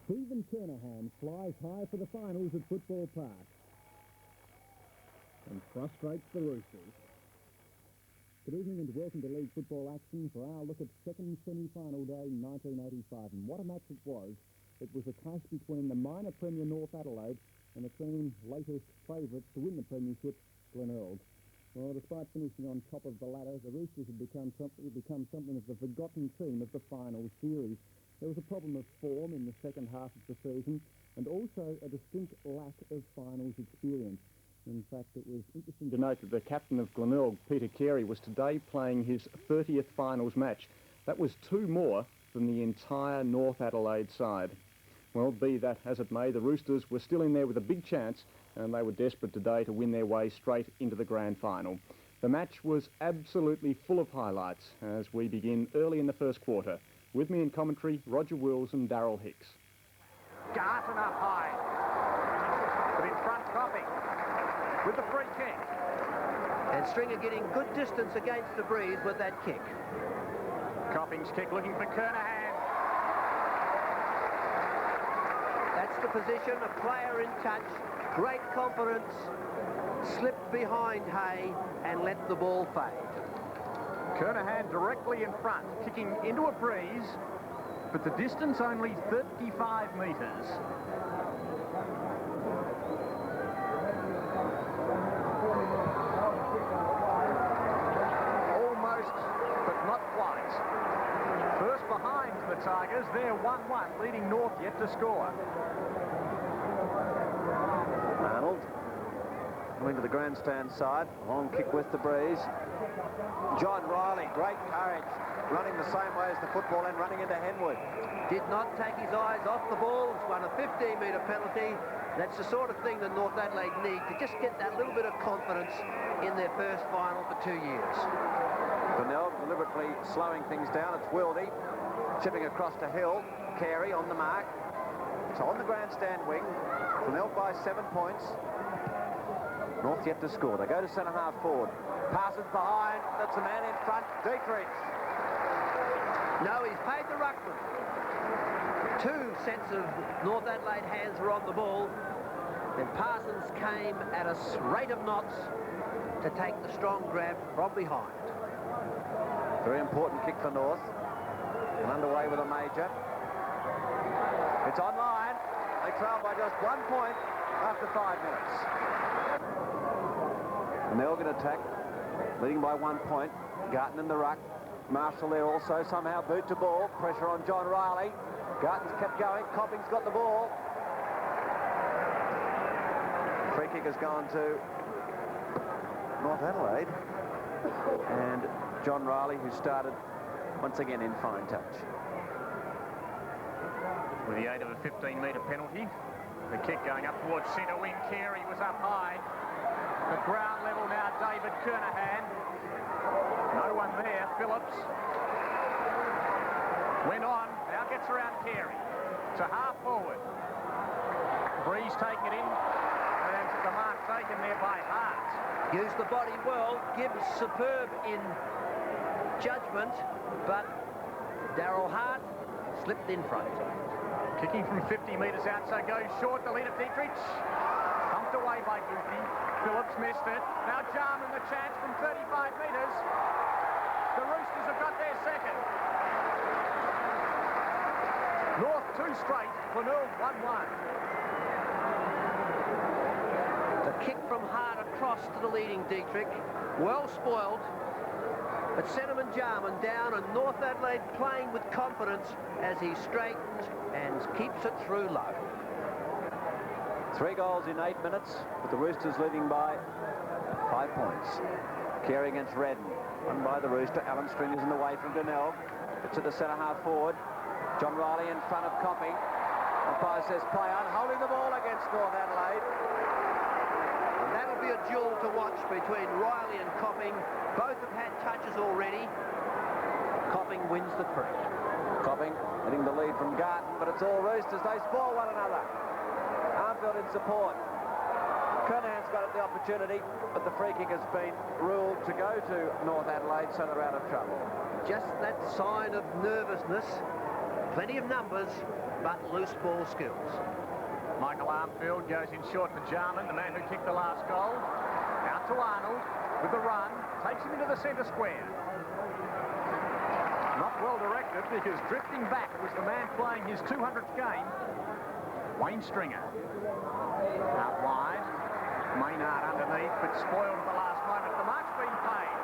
Stephen Kernahan flies high for the finals at Football Park and frustrates the Roosters. Good evening and welcome to League Football action for our look at second semi-final day 1985. And what a match it was. It was a clash between the minor Premier North Adelaide and the team's latest favourites to win the premiership, Glenelg. Well, despite finishing on top of the ladder, the Roosters had become something of the forgotten team of the final series. There was a problem of form in the second half of the season and also a distinct lack of finals experience. In fact, it was interesting to note that the captain of Glenelg, Peter Carey, was today playing his 30th finals match. That was two more than the entire North Adelaide side. Well, be that as it may, the Roosters were still in there with a big chance, and they were desperate today to win their way straight into the grand final. The match was absolutely full of highlights as we begin early in the first quarter. With me in commentary, Roger Wills and Darryl Hicks. Garton up high, but in front Copping with the free kick. And Stringer getting good distance against the breeze with that kick. Copping's kick looking for Kernahan. That's the position, a player in touch, great confidence, slipped behind Hay and let the ball fade. Kernahan directly in front, kicking into a breeze, but the distance only 35 metres. Almost, but not quite. First behind the Tigers, they're 1-1, leading North yet to score. Arnold coming to the grandstand side, long kick with the breeze. John Riley, great courage, running the same way as the football and running into Henwood. Did not take his eyes off the ball, won a 15-metre penalty. That's the sort of thing that North Adelaide need to just get that little bit of confidence in their first final for 2 years. Glenelg deliberately slowing things down. It's Wildy chipping across to Hill. Carey on the mark. So on the grandstand wing, Glenelg by 7 points. North yet to score. They go to centre-half forward. Parsons behind. That's a man in front. Dietrich. No, he's paid the ruckman. Two sets of North Adelaide hands were on the ball. And Parsons came at a rate of knots to take the strong grab from behind. Very important kick for North. And underway with a major. It's online. They trail by just 1 point after 5 minutes. Glenelg in attack, leading by 1 point. Garton in the ruck. Marshall there also, somehow boot to ball. Pressure on John Riley. Garton's kept going. Copping's got the ball. Free kick has gone to North Adelaide. And John Riley, who started once again in fine touch. With the aid of a 15-metre penalty, the kick going up towards centre wing. Carey was up high. At ground level now, David Kernahan. No one there. Phillips went on. Now gets around Carey to half forward. Breeze taking it in, and the mark taken there by Hart. Used the body well. Gibbs superb in judgment, but Darryl Hart slipped in front. Kicking from 50 metres out, so goes short. The lead of Dietrich. Pumped away by Goofy. Phillips missed it. Now Jarman the chance from 35 metres. The Roosters have got their second. North 2 straight. Glenelg 1-1. The kick from Hart across to the leading Dietrich. Well spoiled. But Cinnamon Jarman down, and North Adelaide playing with confidence as he straightens and keeps it through low. 3 goals in 8 minutes, with the Roosters leading by 5 points. Carey against Redden. Won by the Rooster. Alan Stringer's in the way from Glenelg. It's at the centre-half forward. John Riley in front of Copping. Umpire says play on, holding the ball against North Adelaide. And that'll be a duel to watch between Riley and Copping. Both have had touches already. Copping wins the free. Copping getting the lead from Garton, but it's all Roosters. They spoil one another. Armfield in support. Kernahan's got the opportunity, but the free kick has been ruled to go to North Adelaide, so they're out of trouble. Just that sign of nervousness. Plenty of numbers, but loose ball skills. Michael Armfield goes in short for Jarman, the man who kicked the last goal. Out to Arnold with the run, takes him into the centre square. Not well directed because drifting back was the man playing his 200th game, Wayne Stringer. Out wide, Maynard underneath, but spoiled at the last moment. The mark's been paid.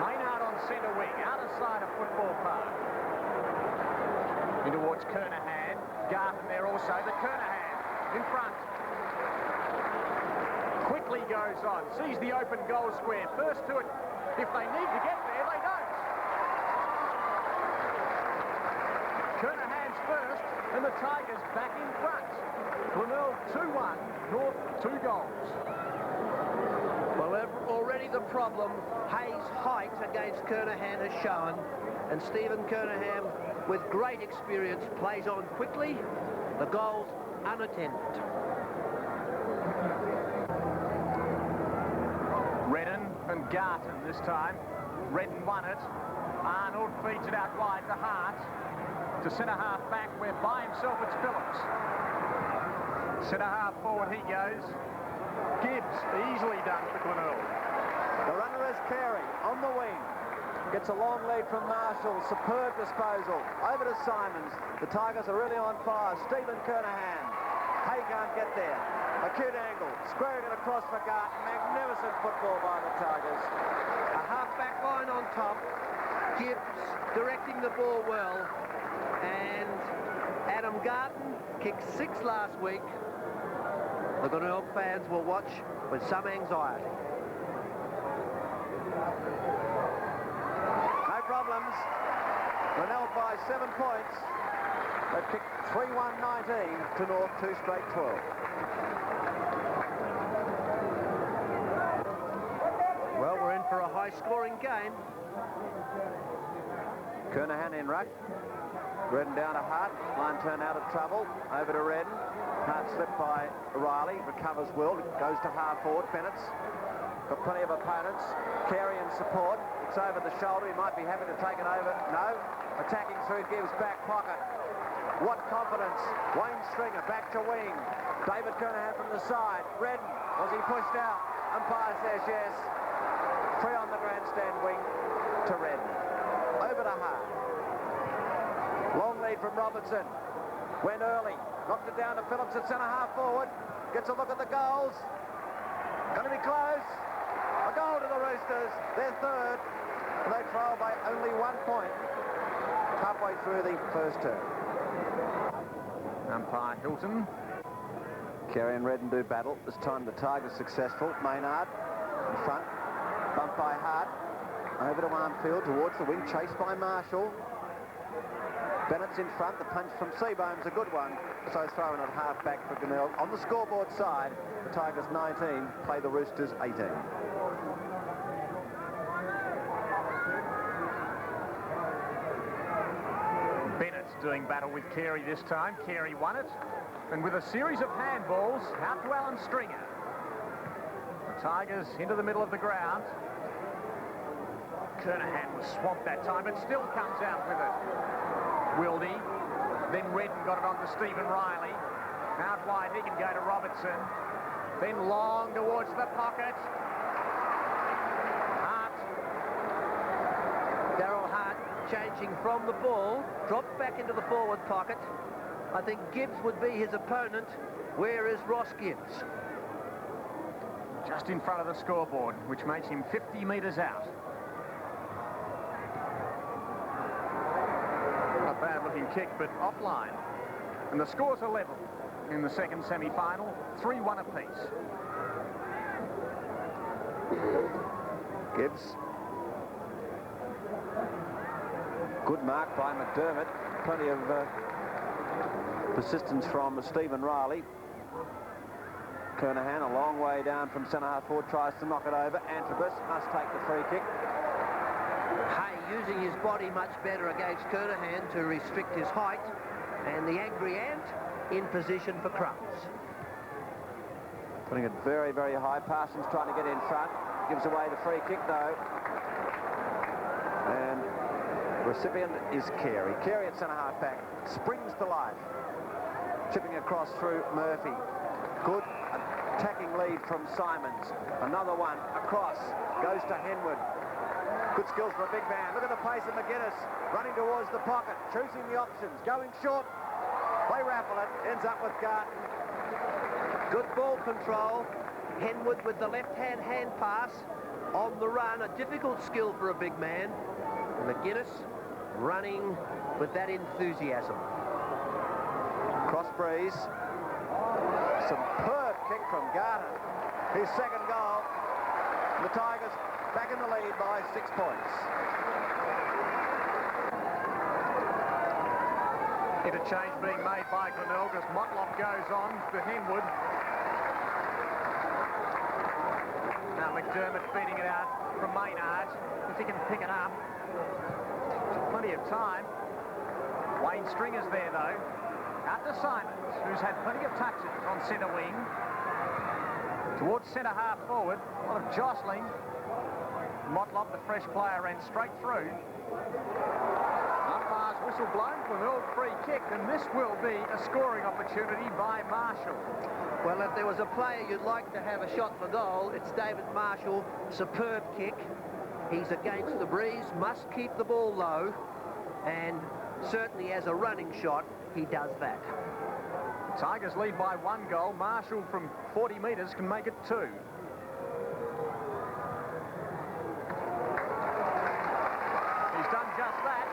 Maynard on centre wing, outer side of Football Park. In towards Kernahan. Garton there also, but Kernahan in front. Quickly goes on, sees the open goal square. First to it. If they need to get there, they don't. Kernahan's first, and the Tigers back in front. Glenelg 2-1, North 2 goals. Well, already the problem Hayes' height against Kernahan has shown, and Stephen Kernahan, with great experience, plays on quickly. The goals unattended. Redden and Garton this time. Redden won it. Arnold feeds it out wide to Hart. To centre-half back, where by himself it's Phillips. Centre-half forward he goes. Gibbs, easily done for Glenelg. The runner is Carey on the wing. Gets a long lead from Marshall. Superb disposal. Over to Simons. The Tigers are really on fire. Stephen Kernahan. Hay can't get there. Acute angle. Squaring it across for Garton. Magnificent football by the Tigers. A half-back line on top. Gibbs directing the ball well. And Adam Garton kicked 6 last week. The Glenelg fans will watch with some anxiety. No problems. Glenelg by 7 points. They've kicked 3-1-19 to North 2 straight 12. Well, we're in for a high-scoring game. Kernahan in ruck. Redden down to Hart. Line turn out of trouble. Over to Redden. Hart slipped by Riley. Recovers well. Goes to half forward. Bennett's got plenty of opponents. Carey in support. It's over the shoulder. He might be happy to take it over. No. Attacking through Gibbs' back pocket. What confidence. Wayne Stringer back to wing. David Kernahan from the side. Redden. Was he pushed out? Umpire says yes. Free on the grandstand wing to Redden. Over to Hart. Long lead from Robertson. Went early. Knocked it down to Phillips at centre-half forward. Gets a look at the goals. Going to be close. A goal to the Roosters. Their third. And they trail by only 1 point. Halfway through the first term. Umpire Hilton. Carey and Redden do battle. This time the Tigers successful. Maynard in front. Bumped by Hart. Over to Armfield towards the wing. Chased by Marshall. Bennett's in front. The punch from Seabone's a good one. So throwing at half back for Glenelg. On the scoreboard side, the Tigers 19 play the Roosters 18. Bennett's doing battle with Carey this time. Carey won it. And with a series of handballs, out to Alan Stringer. The Tigers into the middle of the ground. Kernahan was swamped that time, but still comes out with it. Wildy, then Redden got it on to Stephen Riley. Out wide, he can go to Robertson. Then long towards the pocket. Hart. Darryl Hart changing from the ball, dropped back into the forward pocket. I think Gibbs would be his opponent. Where is Ross Gibbs? Just in front of the scoreboard, which makes him 50 metres out. Not bad looking kick, but offline. And the scores are level in the second semi-final, 3-1 apiece. Gibbs. Good mark by McDermott. Plenty of persistence from Stephen Riley. Kernahan a long way down from centre-half forward, tries to knock it over. Antrobus must take the free kick. Hay using his body much better against Kernahan to restrict his height. And the angry ant in position for crumbs. Putting it very, very high. Parsons trying to get in front. Gives away the free kick, though. And Recipient is Carey. Carey at centre-half back, springs to life. Chipping across through Murphy. Good attacking lead from Simons. Another one across, goes to Henwood. Good skills for a big man. Look at the pace of McGuinness, running towards the pocket, choosing the options, going short. They raffle it, ends up with Garton. Good ball control. Henwood with the left-hand hand pass on the run. A difficult skill for a big man. McGuinness running with that enthusiasm. Cross breeze. Superb kick from Garton. His second goal. The Tigers back in the lead by 6 points. Interchange being made by Glenelg as Motlop goes on to Henwood. Now McDermott feeding it out from Maynard, if he can pick it up. Plenty of time. Wayne Stringer's there though. Out to Simons, who's had plenty of touches on centre wing. Towards centre half forward, a lot of jostling. Motlop, the fresh player, ran straight through. Umpire's whistle blown for an free kick, and this will be a scoring opportunity by Marshall. Well, if there was a player you'd like to have a shot for goal, it's David Marshall. Superb kick. He's against the breeze, must keep the ball low, and certainly as a running shot, he does that. Tigers lead by 1 goal. Marshall from 40 metres can make it 2. He's done just that.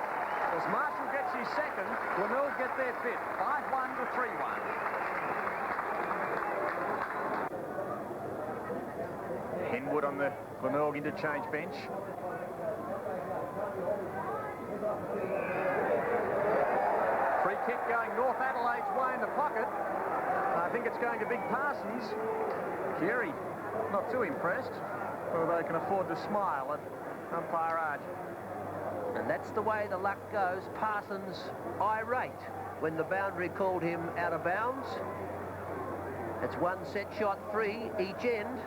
As Marshall gets his second, Glenelg get their fifth. 5-1 to 3-1. Henwood on the Glenelg interchange bench. Free kick going North Adelaide's way in the pocket. I think it's going to Big Parsons. Carey not too impressed, although they can afford to smile at umpire Arch. And that's the way the luck goes. Parsons irate when the boundary called him out of bounds. It's 1 set shot, 3 each end,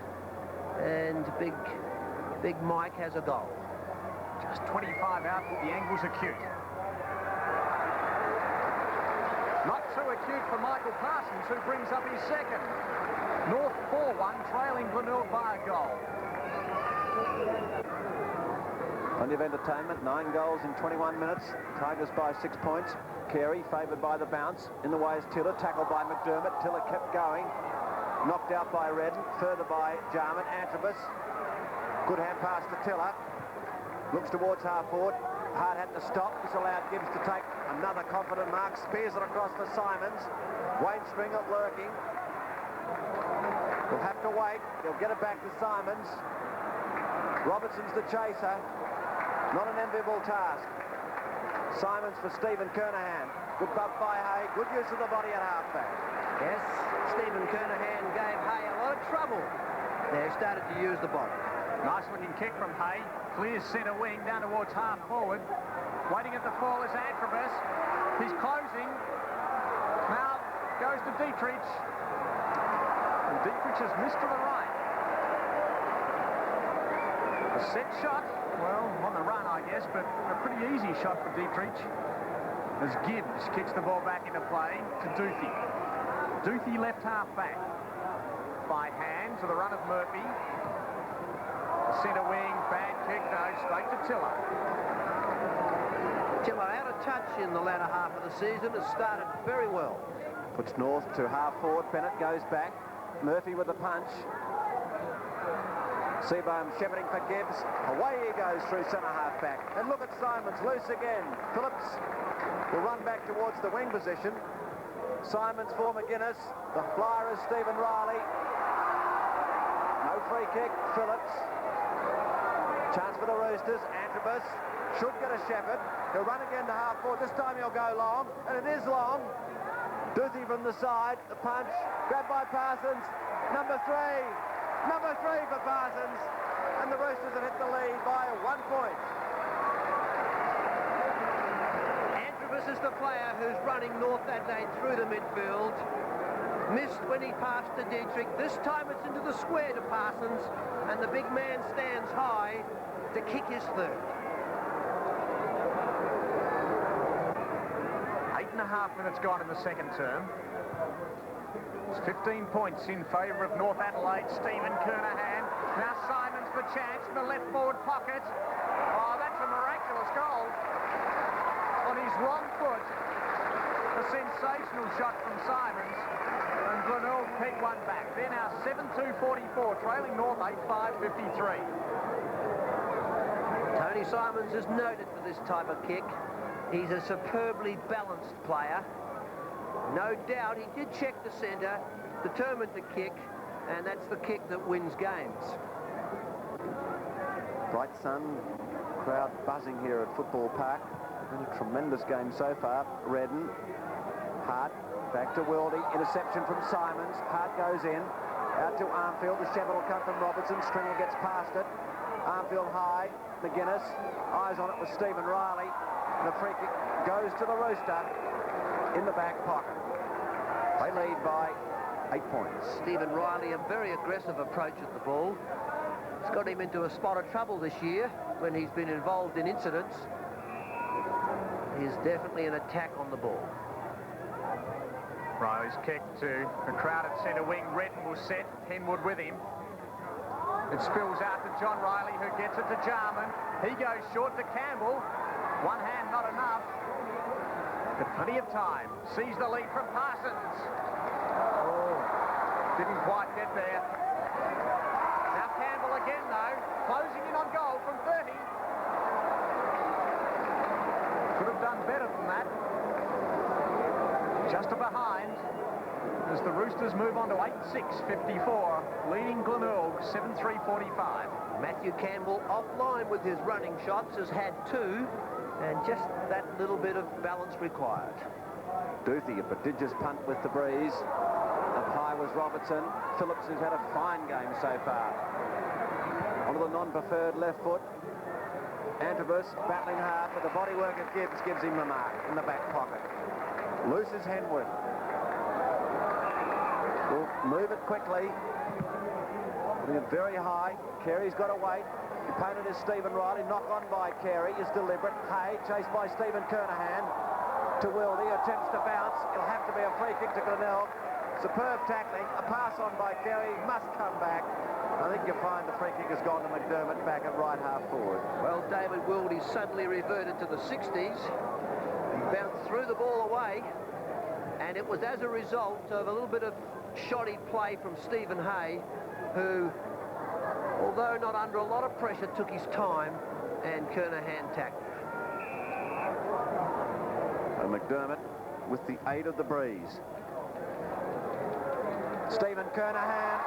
and Big Mike has a goal. Just 25 out, the angle's acute. Not too acute for Michael Parsons, who brings up his second. North 4-1, trailing Glenelg by a goal. Plenty of entertainment, 9 goals in 21 minutes. Tigers by 6 points. Carey favoured by the bounce. In the way is Tiller, tackled by McDermott. Tiller kept going. Knocked out by Redden, further by Jarman. Antrobus. Good hand pass to Tiller. Looks towards half forward. Hard had to stop. This allowed Gibbs to take another confident mark. Spears it across for Simons. Wayne Stringer lurking. He'll have to wait. He'll get it back to Simons. Robertson's the chaser. Not an enviable task. Simons for Stephen Kernahan. Good bump by Hay. Good use of the body at halfback. Yes, Stephen Kernahan gave Hay a lot of trouble. They started to use the body. Nice looking kick from Hay. Clears centre wing down towards half forward. Waiting at the fall is Antrobus. He's closing. Now goes to Dietrich. And Dietrich has missed to the right. A set shot. Well, on the run, I guess, but a pretty easy shot for Dietrich. As Gibbs kicks the ball back into play to Duthie. Duthie left half back. By hand to the run of Murphy. The centre wing, bad kick, no, straight to Tiller. Tiller out of touch in the latter half of the season, has started very well. Puts North to half forward. Bennett goes back. Murphy with the punch. Seabohm shepherding for Gibbs. Away he goes through centre half back. And look at Simons, loose again. Phillips will run back towards the wing position. Simons for McGuinness. The flyer is Stephen Riley. No free kick. Phillips. Chance for the Roosters. Antrobus should get a shepherd. He'll run again to half forward. This time he'll go long, and it is long. Duthie from the side. The punch. Grabbed by Parsons. Number 3. Number 3 for Parsons. And the Roosters have hit the lead by 1 point. Antrobus is the player who's running North Adelaide through the midfield. Missed when he passed to Dietrich. This time it's into the square to Parsons, and the big man stands high to kick his third. 8.5 minutes gone in the second term. It's 15 points in favour of North Adelaide. Stephen Kernahan. Now Simons the chance in the left forward pocket. Oh, that's a miraculous goal. On his wrong foot. A sensational shot from Simons. And Glenelg pegged one back. They're now 7-2-44, trailing North 8-5-53. Tony Simons is noted for this type of kick. He's a superbly balanced player. No doubt he did check the centre, determined to kick, and that's the kick that wins games. Bright sun, crowd buzzing here at Football Park. Been a tremendous game so far. Redden, Hart, back to Wildy, interception from Simons. Hart goes in, out to Armfield. The shepherd will come from Robertson. Stringer gets past it. Armfield high, McGuinness, eyes on it with Stephen Riley. The free kick goes to the Rooster in the back pocket. They lead by 8 points. Stephen Riley, a very aggressive approach at the ball. It's got him into a spot of trouble this year when he's been involved in incidents. He's definitely an attack on the ball. Riley's kick to a crowded centre wing. Redden will set, Henwood with him. It spills out to John Riley, who gets it to Jarman. He goes short to Campbell. One hand not enough, but plenty of time. Sees the lead from Parsons. Oh, didn't quite get there. Now Campbell again, though, closing in on goal from 30. Could have done better than that. Just a behind as the Roosters move on to 8-6-54, leading Glenelg 7-3-45. Matthew Campbell offline with his running shots, has had 2. And just that little bit of balance required. Duthie, a prodigious punt with the breeze. Up high was Robertson. Phillips, who's had a fine game so far. Onto the non-preferred left foot. Antrobus battling hard, but the bodywork of Gibbs gives him the mark in the back pocket. Looses Henwood. Will move it quickly. Putting it very high. Carey's got to wait. The opponent is Stephen Riley. Knock on by Carey is deliberate. Hay chased by Stephen Kernahan to Wildy. Attempts to bounce. It'll have to be a free kick to Glenelg. Superb tackling. A pass on by Carey. Must come back. I think you'll find the free kick has gone to McDermott back at right half forward. Well, David Wildy suddenly reverted to the 60s. He bounced threw the ball away. And it was as a result of a little bit of shoddy play from Stephen Hay, who, although not under a lot of pressure, took his time, and Kernahan tackled. And McDermott with the aid of the breeze. Stephen Kernahan,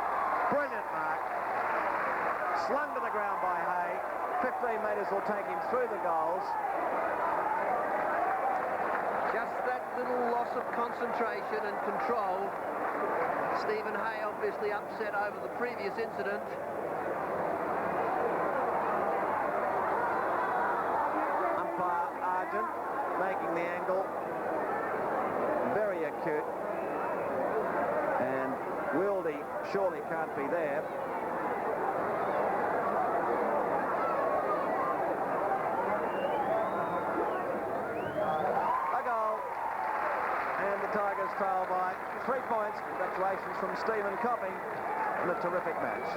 brilliant mark. Slung to the ground by Hay. 15 metres will take him through the goals. Just that little loss of concentration and control. Stephen Hay obviously upset over the previous incident. Umpire Argent making the angle very acute. And Wildy surely can't be there. A goal. And the Tigers trail by 3 points. Congratulations from Stephen Copping on a terrific match.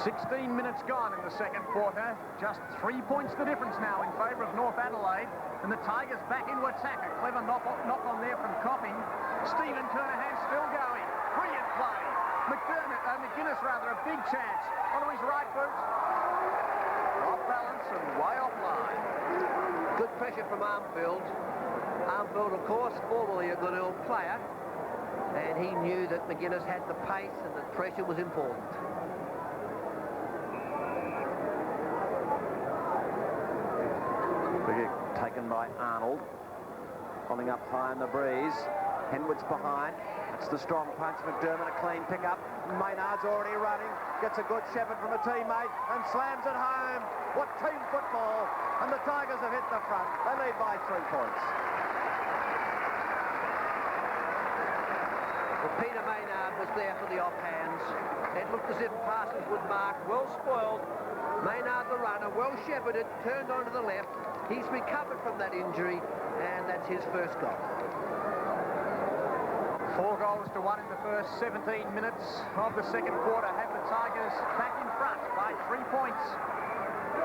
16 minutes gone in the second quarter. Just 3 points the difference now in favour of North Adelaide. And the Tigers back into attack. A clever knock on there from Copping. Stephen Kernahan still going. Brilliant play. McGuinness, a big chance. Onto his right boot. Off balance and way offline. Good pressure from Armfield. Armfield, of course, formerly a Glenelg player. And he knew that McGuinness had the pace and that pressure was important. Taken by Arnold. Holding up high in the breeze. Henwood's behind. It's the strong punch. McDermott, a clean pickup. Maynard's already running. Gets a good shepherd from a teammate and slams it home. What team football. And the Tigers have hit the front. They lead by 3 points. Well, Peter Maynard was there for the offhands. It looked as if Parsons would mark. Well spoiled. Maynard, the runner, well shepherded, turned onto the left. He's recovered from that injury, and that's his first goal. 4 goals to 1 in the first 17 minutes of the second quarter have the Tigers back in front by 3 points.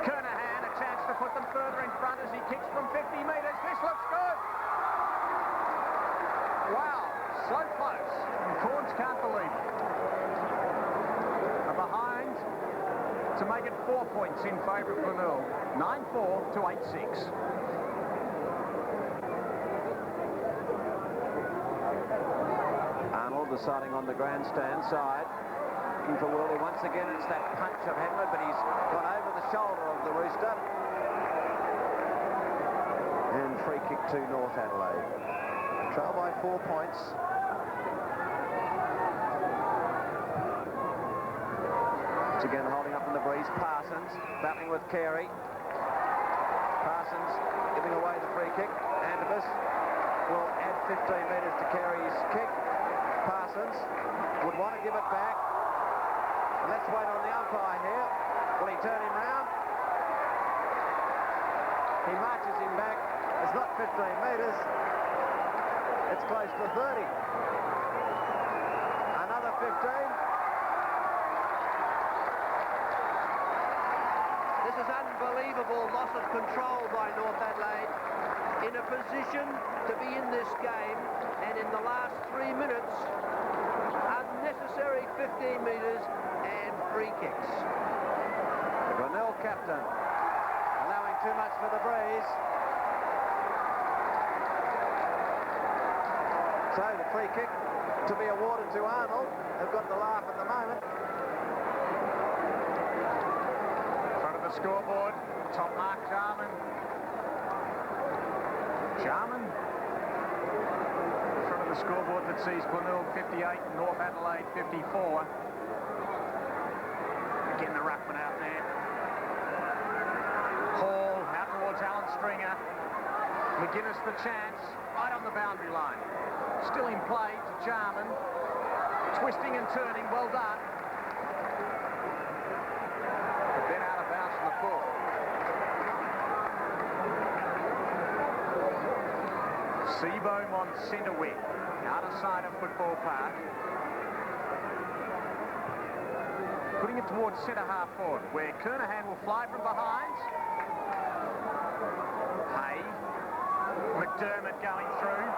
Kernahan, a chance to put them further in front as he kicks from 50 metres. This looks good. Wow, so close. And Corns can't believe it. Are behind to make it 4 points in favour of Glenelg. 9-4 to 8-6. Deciding on the grandstand side, looking for Worley once again. It's that punch of Henwood, but he's gone over the shoulder of the Rooster. And free kick to North Adelaide. Trail by 4 points. Once again holding up in the breeze. Parsons battling with Carey. Parsons giving away the free kick. Andibus will add 15 metres to Carey's kick. Parsons would want to give it back. And let's wait on the umpire here. Will he turn him round? He marches him back. It's not 15 metres. It's close to 30. Another 15. This is unbelievable loss of control by North Adelaide. In a position to be in this game, and in the last 3 minutes, unnecessary 15 metres and free kicks. The Glenelg captain allowing too much for the breeze. So the free kick to be awarded to Arnold. They've got the laugh at the moment. Front of the scoreboard, top mark Jarman. Jarman, in front of the scoreboard that sees Glenelg 58, North Adelaide 54. Again, the ruckman out there. Hall out towards Alan Stringer. McGuinness the chance, right on the boundary line. Still in play to Jarman. Twisting and turning, well done. But then out of bounds from the full. Seabohm on centre wing, out of sight of Football Park. Putting it towards centre half forward, where Kernahan will fly from behind. Hay. McDermott going through.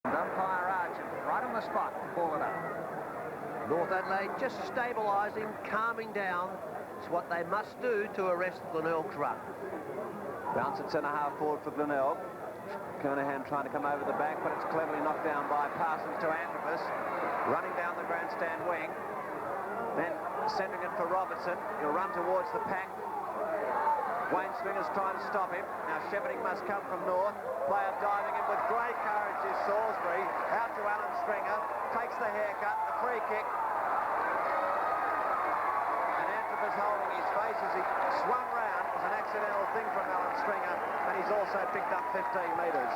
And umpire Argent right on the spot to ball it up. North Adelaide just stabilising, calming down. It's what they must do to arrest Glenelg's run. Bounce at centre half forward for Glenelg. Kernahan trying to come over the back, but it's cleverly knocked down by Parsons to Andibus. Running down the grandstand wing. Then sending it for Robertson. He'll run towards the pack. Wayne Stringer's trying to stop him. Now shepherding must come from North. Player diving in with great courage is Salisbury. Out to Alan Stringer. Takes the haircut, the free kick. And Andibus holding his face as he swung round. It was an accidental thing from Alan Stringer. And he's also picked up 15 metres.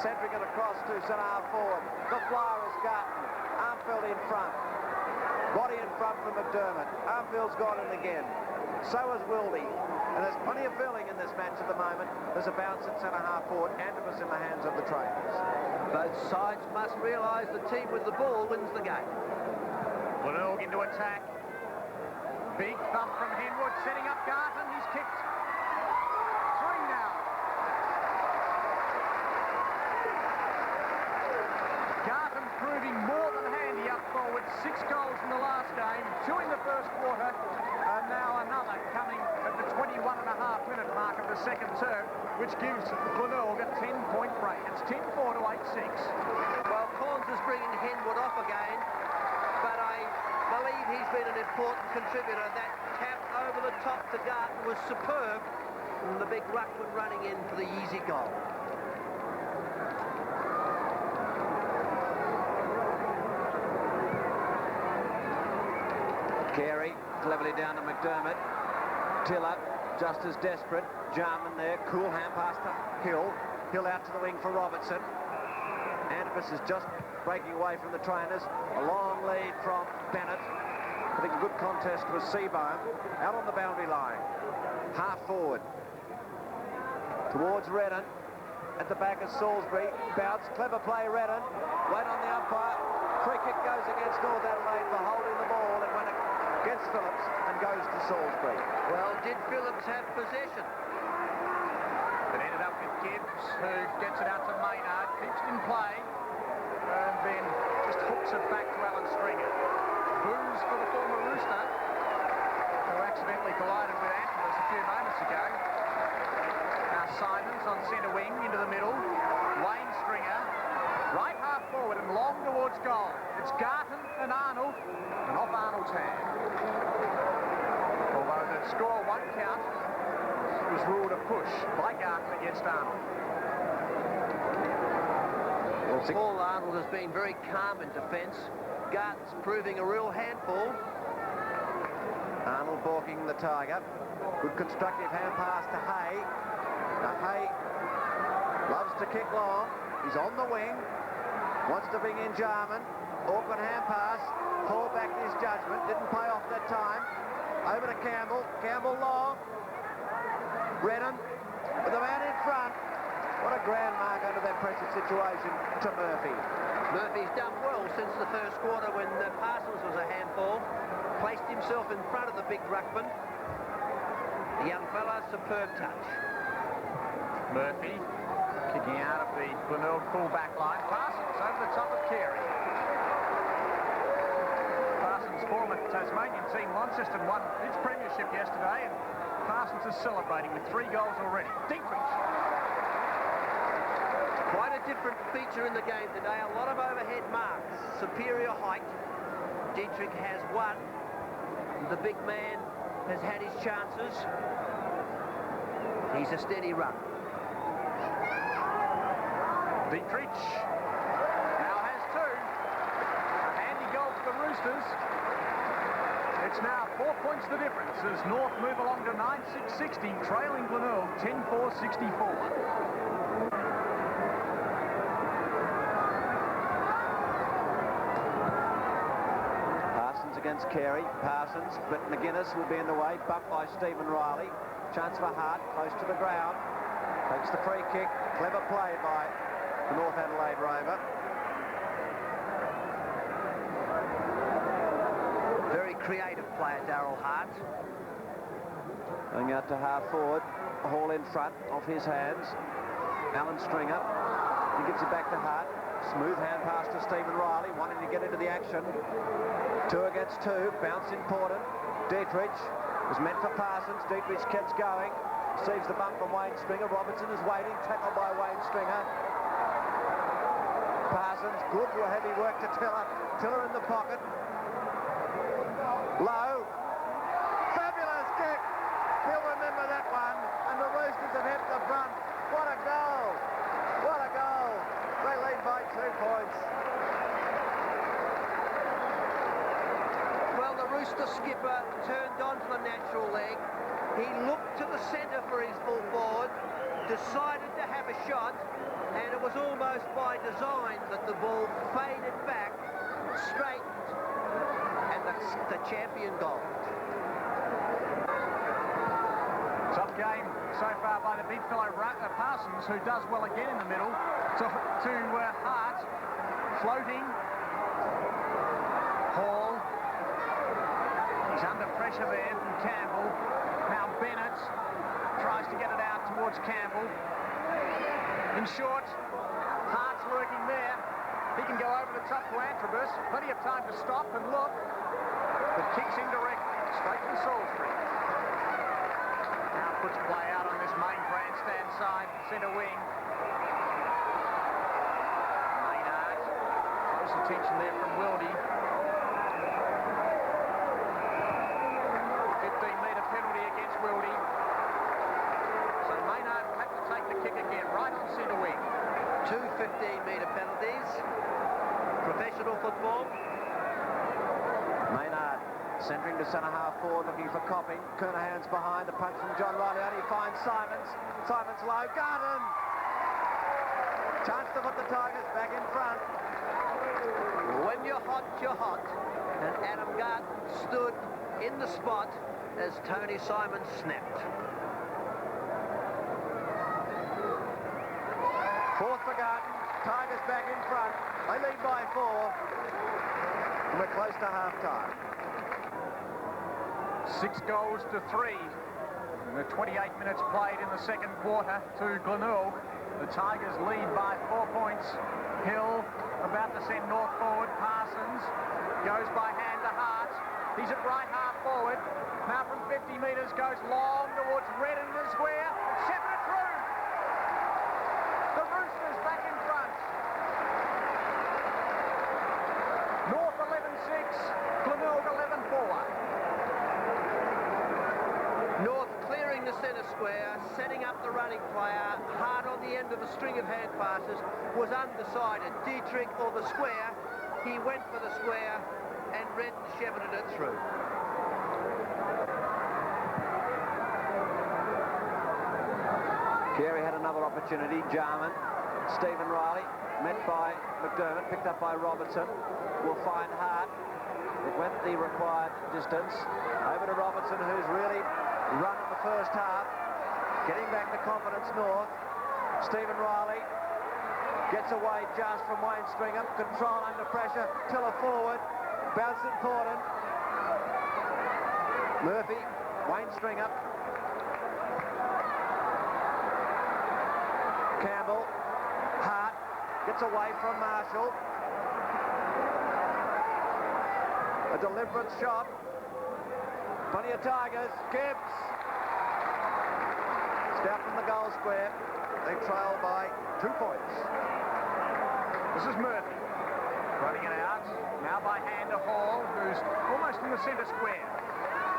Centering it across to centre half forward. The flyer is Garton. Armfield in front. Body in front from McDermott. Armfield's gone in again. So is Wildy. And there's plenty of feeling in this match at the moment. There's a bounce at centre half forward. Andibus in the hands of the trainers. Both sides must realise the team with the ball wins the game. Glenelg into attack. Big thump from Henwood, setting up Garton. He's kicked. 3 now. Garton proving more than handy up forward. 6 goals in the last game, 2 in the first quarter, and now another coming at the 21.5-minute mark of the second term, which gives Glenelg a 10-point break. It's 10-4 to 8-6. Well, Corns is bringing Henwood off again, but I believe he's been an important contributor. That tap over the top to Garton was superb, and the big ruckman running in for the easy goal. Carey cleverly down to McDermott. Tiller just as desperate. Jarman there. Coolham past to Hill. Hill out to the wing for Robertson. Andibus has just breaking away from the trainers. A long lead from Bennett. I think a good contest was Seabohm. Out on the boundary line. Half forward. Towards Redden. At the back of Salisbury. Bounce. Clever play, Redden. Wait on the umpire. Free kick goes against North Adelaide for holding the ball. It went against Phillips and goes to Salisbury. Well, did Phillips have possession? It ended up with Gibbs, who gets it out to Maynard, keeps it in play, and then just hooks it back to Alan Stringer. Boos for the former Rooster, who accidentally collided with Anthony a few moments ago. Now Simons on centre wing, into the middle. Wayne Stringer, right half forward and long towards goal. It's Garton and Arnold, and off Arnold's hand. Although the score won't count, was ruled a push by Garton against Arnold. Well, Paul Arnold has been very calm in defence. Garton's proving a real handful. Arnold balking the Tiger. Good constructive hand pass to Hay. Now Hay loves to kick long. He's on the wing. Wants to bring in Jarman. Awkward hand pass. Paul backed his judgment. Didn't pay off that time. Over to Campbell. Campbell long. Redden with the man in front. What a grand mark under that pressure situation to Murphy. Murphy's done well since the first quarter when Parsons was a handful. Placed himself in front of the big ruckman. The young fella, superb touch. Murphy kicking out of the Glenelg full-back line. Parsons over the top of Carey. Parsons' former Tasmanian team, Launceston, won its premiership yesterday, and Parsons is celebrating with 3 goals already. Dietrich. Quite a different feature in the game today. A lot of overhead marks. Superior height. Dietrich has won. The big man has had his chances. He's a steady run. Dietrich now has 2. A handy goal for the Roosters. It's now 4 points the difference as North move along to 9-6-60, trailing Glenelg 10-4-64. Against Carey. Parsons, but McGuinness will be in the way, bumped by Stephen Riley. Chance for Hart, close to the ground. Takes the free kick. Clever play by the North Adelaide Rover. Very creative player, Darryl Hart. Going out to half forward. Hall in front, off his hands. Alan Stringer. He gives it back to Hart. Smooth hand pass to Stephen Riley, wanting to get into the action. 2 against 2, bounce important. Dietrich was meant for Parsons. Dietrich keeps going. Receives the bump from Wayne Stringer. Robertson is waiting, tackled by Wayne Stringer. Parsons, good for heavy work to Tiller. Tiller in the pocket. Low. Fabulous kick. He'll remember that one. And the Roosters have hit the front. What a goal. What a goal. They lead by 2 points. Well, the Rooster skipper turned onto the natural leg. He looked to the centre for his full forward, decided to have a shot, and it was almost by design that the ball faded back, straightened, and the champion goal. Top game so far by the big fellow Parsons, who does well again in the middle. To Hart, floating. Hall. He's under pressure there from Campbell. Now Bennett tries to get it out towards Campbell. In short, Hart's working there. He can go over the top to Antrobus. Plenty of time to stop and look. But kicks indirectly, straight to Salisbury. Now puts play out on this main grandstand side, centre wing. Maynard, close attention there from Wildy. 15-metre penalty against Wildy. So Maynard will have to take the kick again, right on centre wing. 2 15-metre penalties. Professional football. Maynard centering to centre half forward, looking for Copping. Kernahan's behind, a punch from John Riley. Only finds Simons. Simons low. Garton! Chance to put the Tigers back in front. When you're hot, you're hot. And Adam Garton stood in the spot as Tony Simon snapped. Fourth for Garton. Tigers back in front. They lead by 4. And we're close to half-time. 6 goals to 3. In the 28 minutes played in the second quarter to Glenelg. The Tigers lead by 4 points. Hill about to send North forward. Parsons goes by hand to Hart. He's at right half forward. Now from 50 metres goes long towards Redden the square. And Shepherd through. The Roosters back in front. North 11-6. Glenelg 11-4. North clearing the centre square, setting up the running player. Hard on the end of a string of hand passes, was undecided. Dietrich or the square. He went for the square and Redden shepherded it through. Carey had another opportunity. Jarman, Stephen Riley, met by McDermott, picked up by Robertson. Will find Hart. It went the required distance. Over to Robertson, who's really run in the first half. Getting back the confidence North. Stephen Riley gets away just from Wayne Stringham. Control under pressure. Tiller forward. Bounce important. Murphy, Wayne Stringham. Campbell. Hart gets away from Marshall. A deliberate shot. Plenty of Tigers. Gibbs. It's down from the goal square. They trail by 2 points. This is Murphy running it out. Now by hand to Hall, who's almost in the centre square.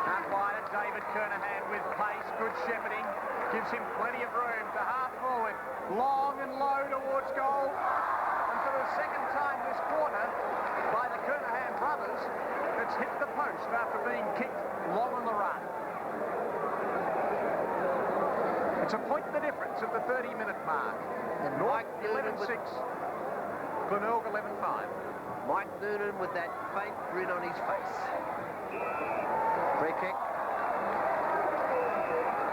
Out wide at David Kernahan with pace. Good shepherding. Gives him plenty of room to half forward. Long and low towards goal. And for the second time this quarter by the Kernahan brothers, it's hit the post after being kicked long on the run. It's a point the difference at the 30-minute mark. And North Mike Noonan 11-6, Glenelg 11-5. Mike Noonan with that faint grin on his face. Free kick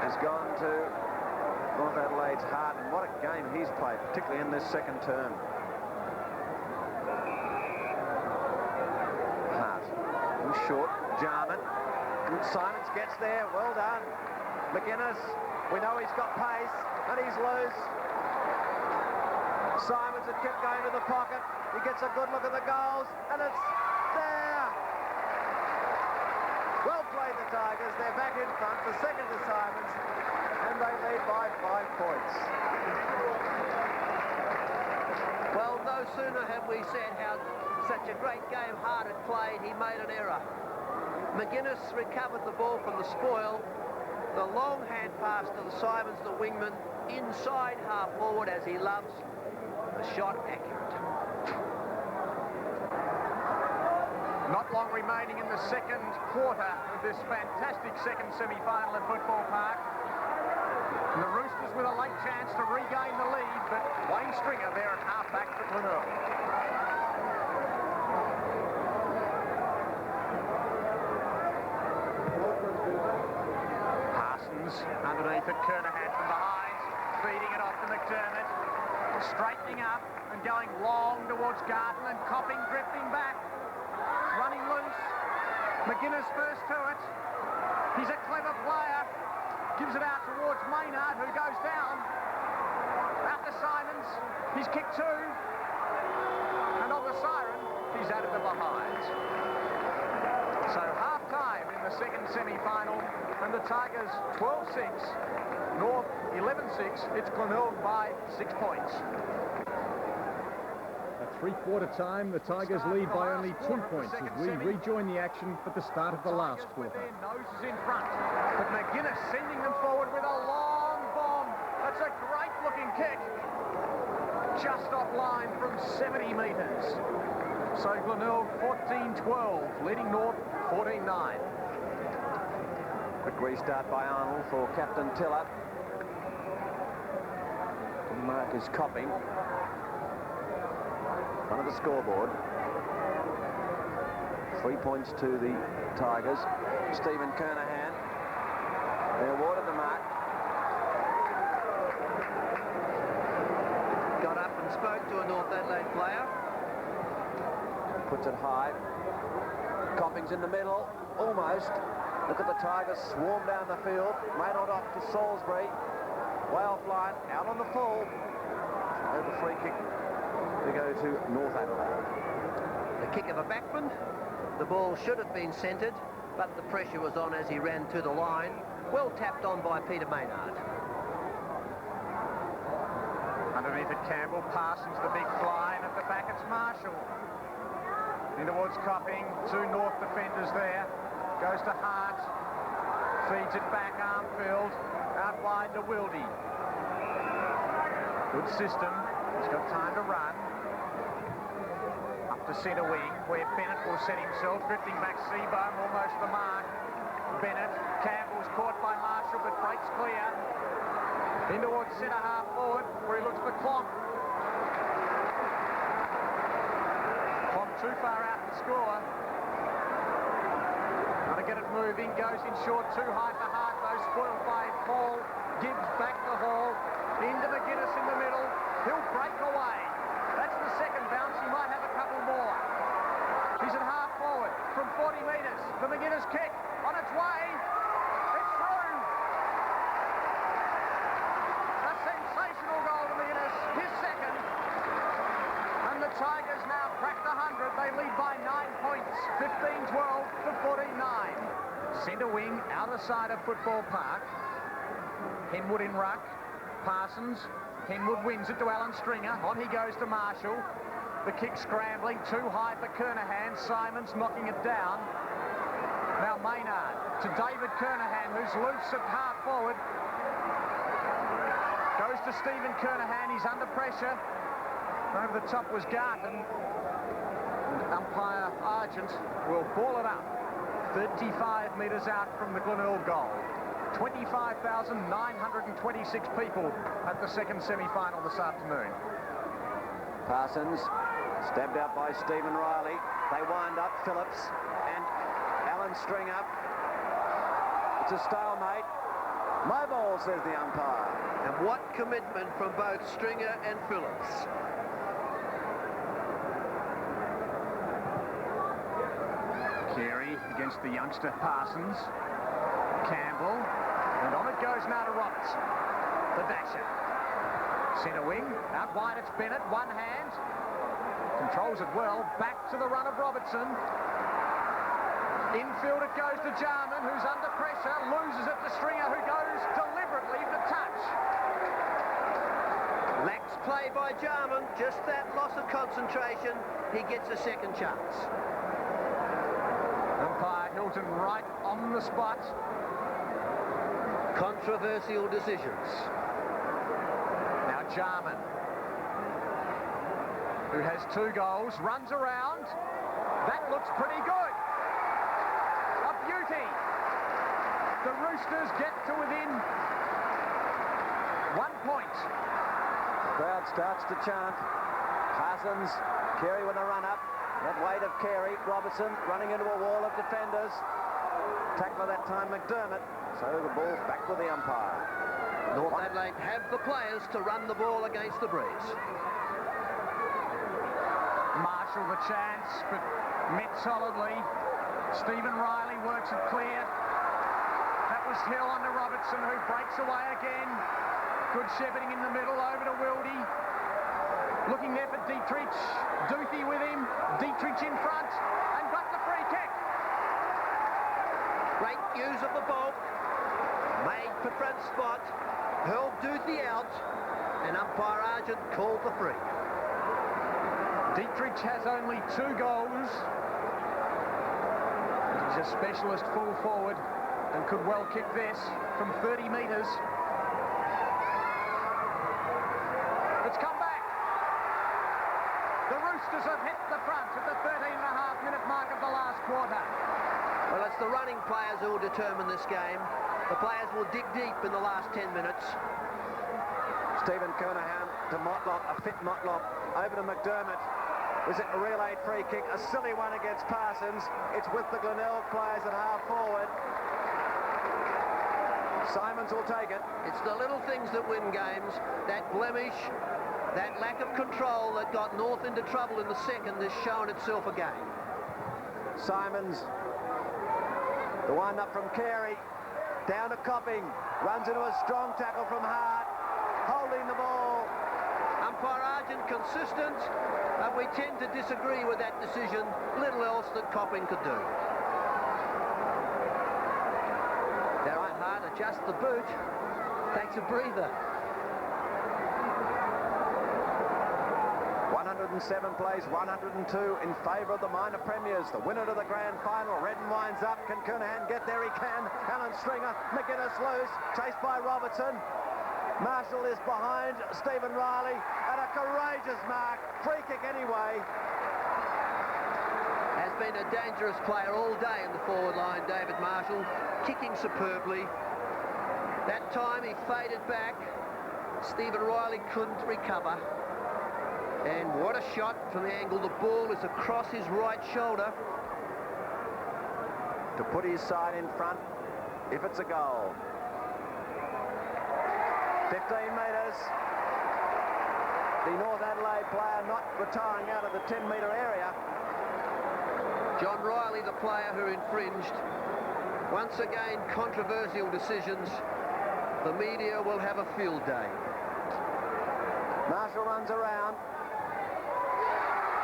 has gone to North Adelaide's Hart, and what a game he's played, particularly in this second term. Hart, short, Jarman. Simons gets there, well done. McInnes, we know he's got pace, and he's loose. Simons had kept going to the pocket. He gets a good look at the goals, and it's there. Well played, the Tigers. They're back in front, the second to Simons, and they lead by 5 points. Well, no sooner have we said how such a great game Hart had played, he made an error. McInnes recovered the ball from the spoil. The long hand pass to the Simons, the wingman, inside half forward as he loves. The shot accurate. Not long remaining in the second quarter of this fantastic second semi-final at Football Park. And the Roosters with a late chance to regain the lead, but Wayne Stringer there at half-back for Glenelg. Parsons underneath at Kernahan from behind, feeding it off to McDermott, straightening up and going long towards Garton and Copping drifting back, running loose. McInnes first to it. He's a clever player. Gives it out towards Maynard, who goes down. Out to Simons. He's kicked 2. And on the siren, he's added the behind. So half-time in the second semi-final, and the Tigers 12-6, North 11-6. It's Glenelg by 6 points. At three-quarter time, the Tigers lead by only 2 points as we rejoin the action at the start of the last quarter. With their noses in front, but McInnes sending them forward with a long bomb. That's a great-looking kick. Just offline from 70 metres. So Glenelg 14-12, leading North 14-9. Quick restart by Arnold for Captain Tiller. mark is Copping. One of the scoreboard. 3 points to the Tigers. Stephen Kernahan. They awarded the mark. Got up and spoke to a North Adelaide player. Puts it high. Copping's in the middle, almost. Look at the Tigers swarm down the field. Maynard off to Salisbury. Way offline, out on the full. So the free kick to go to North Adelaide. The kick of a backman. The ball should have been centred, but the pressure was on as he ran to the line. Well tapped on by Peter Maynard. Underneath it, Campbell. Parsons, the big fly, and at the back it's Marshall. In towards Copping, 2 North defenders there. Goes to Hart. Feeds it back, Armfield. Out wide to Wildy. Good system. He's got time to run. Up to centre wing, where Bennett will set himself. Drifting back Seabohm, almost the mark. Bennett. Campbell's caught by Marshall, but breaks clear. In towards centre half forward, where he looks for Clonk. Clonk too far out to score. Got to get it moving. Goes in short, too high for Hart, though. Spoiled by Paul. Gibbs back to Hall. Into McGuinness in the middle. He'll break away. That's the second bounce. He might have a couple more. He's at half forward from 40 metres. The McGuinness kick on its way. It's through. A sensational goal to McGuinness. His second. And the Tigers now crack the 100. They lead by 9 points. 15-12 to 14-9. Centre wing, outer side of Football Park. Henwood in ruck. Parsons. Henwood wins it to Alan Stringer. On he goes to Marshall. The kick scrambling, too high for Kernahan. Simons knocking it down. Now Maynard to David Kernahan, who's loose at half forward. Goes to Stephen Kernahan. He's under pressure. Over the top was Garton. And umpire Argent will ball it up. 35 metres out from the Glenelg goal. 25,926 people at the second semi-final this afternoon. Parsons, stabbed out by Stephen Riley. They wind up Phillips and Alan Stringer. It's a stalemate. My ball, says the umpire. And what commitment from both Stringer and Phillips. Carey against the youngster Parsons. Campbell. And on it goes now to Robertson. The dasher. Centre wing. Out wide it's Bennett. One hand. Controls it well. Back to the run of Robertson. Infield it goes to Jarman, who's under pressure. Loses it to Stringer, who goes deliberately to touch. Lax play by Jarman. Just that loss of concentration. He gets a second chance. Umpire Hilton right on the spot. Controversial decisions. Now Jarman, who has 2 goals, runs around. That looks pretty good. A beauty. The Roosters get to within 1 point. Crowd starts to chant. Parsons, Carey with a run-up. That weight of Carey. Robertson running into a wall of defenders. Tackler that time McDermott. So the ball back with the umpire. North Adelaide have the players to run the ball against the breeze. Marshall the chance, but met solidly. Stephen Riley works it clear. That was Hill under Robertson, who breaks away again. Good shepherding in the middle, over to Wildy. Looking there for Dietrich. Duthie with him. Dietrich in front, and got the free kick. Great use of the ball. Made for front spot. Hurled Duthie out, and umpire Argent called the free. Dietrich has only 2 goals. He's a specialist full forward and could well kick this from 30 metres. It's come back. The Roosters have hit the front at the 13.5-minute mark of the last quarter. Well, it's the running players who will determine this game. The players will dig deep in the last 10 minutes. Stephen Kernahan to Motlop, a fit Motlop, over to McDermott. Is it a relayed free kick? A silly one against Parsons. It's with the Glenelg players at half forward. Simons will take it. It's the little things that win games. That blemish, that lack of control that got North into trouble in the second has shown itself again. Simons, the wind up from Carey, down to Copping, runs into a strong tackle from Hart, holding the ball. Umpire Argent consistent, but we tend to disagree with that decision. Little else that Copping could do. Darren Hart adjusts the boot, takes a breather. 107 plays, 102 in favour of the minor premiers. The winner to the grand final. Redden winds up. Can Kernahan get there? He can. Alan Stringer, McGuinness loose, chased by Robertson. Marshall is behind Stephen Riley at a courageous mark. Free kick anyway. Has been a dangerous player all day in the forward line, David Marshall, kicking superbly. That time he faded back. Stephen Riley couldn't recover. And what a shot from the angle. The ball is across his right shoulder. To put his side in front if it's a goal. 15 metres. The North Adelaide player not retiring out of the 10-metre area. John Riley, the player who infringed. Once again, controversial decisions. The media will have a field day. Marshall runs around.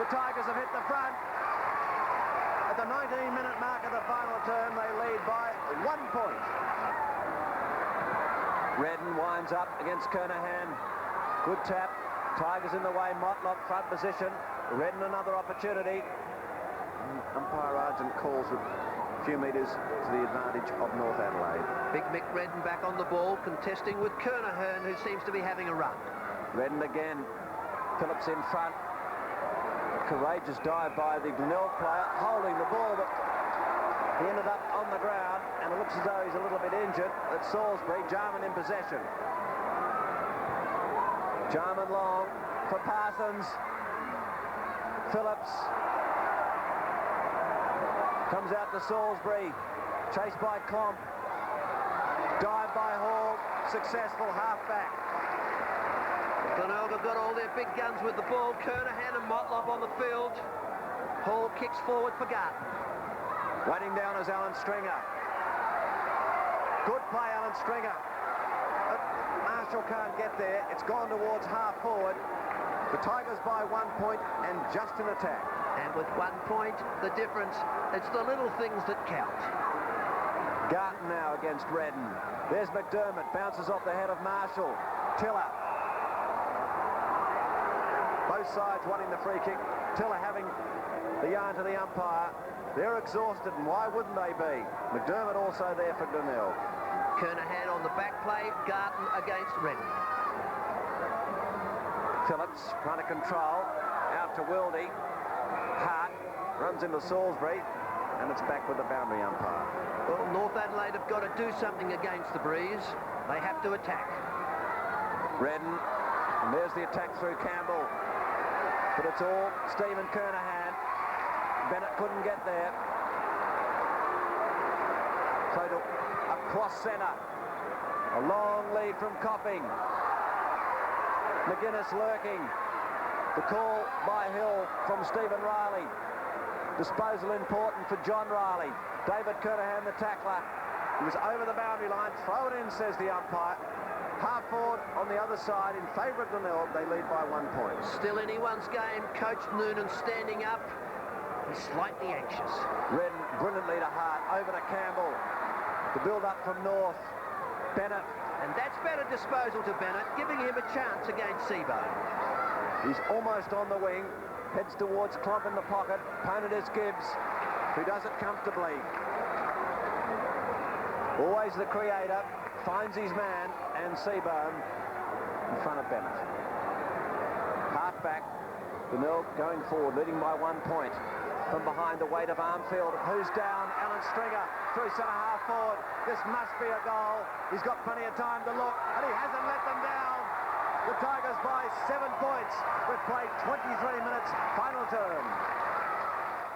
The Tigers have hit the front. At the 19-minute mark of the final term, they lead by 1 point. Redden winds up against Kernahan. Good tap. Tigers in the way. Motlop front position. Redden another opportunity. Umpire Argent calls with a few metres to the advantage of North Adelaide. Big Mick Redden back on the ball, contesting with Kernahan, who seems to be having a run. Redden again. Phillips in front. Courageous dive by the Glenelg player, holding the ball, but he ended up on the ground, and it looks as though he's a little bit injured. At Salisbury, Jarman in possession. Jarman long for Parsons. Phillips comes out to Salisbury, chased by Klomp. Dive by Hall, successful half-back. Glenelg have got all their big guns with the ball. Kernahan and Motlop on the field. Hall kicks forward for Garton. Waiting down is Alan Stringer. Good play, Alan Stringer. But Marshall can't get there. It's gone towards half forward. The Tigers by 1 point and just in attack. And with 1 point, the difference, it's the little things that count. Garton now against Redden. There's McDermott, bounces off the head of Marshall. Tiller. Both sides wanting the free kick. Tiller having the yarn to the umpire. They're exhausted, and why wouldn't they be? McDermott also there for Glenelg. Kernahan on the back play, Garton against Redden. Phillips trying to control. Out to Wildy. Hart runs into Salisbury, and it's back with the boundary umpire. Well, North Adelaide have got to do something against the breeze. They have to attack. Redden, and there's the attack through Campbell. But it's all Stephen Kernahan. Bennett couldn't get there. Played across centre. A long lead from Copping. McGuinness lurking. The call by Hill from Stephen Riley. Disposal important for John Riley. David Kernahan, the tackler. He was over the boundary line. Throw it in, says the umpire. Half forward on the other side in favour of Glenelg. They lead by 1 point. Still anyone's game. Coach Noonan standing up. He's slightly anxious. Redden brilliantly to Hart. Over to Campbell. The build-up from North. Bennett. And that's better disposal to Bennett, giving him a chance against Seabone. He's almost on the wing. Heads towards Klomp in the pocket. Opponent is Gibbs, who does it comfortably. Always the creator. Finds his man, and Seabone in front of Bennett. Half-back. Glenelg going forward, leading by 1 point. From behind the weight of Armfield. Who's down? Alan Stringer through centre half forward. This must be a goal. He's got plenty of time to look, and he hasn't let them down. the Tigers by 7 points. We've played 23 minutes, final turn.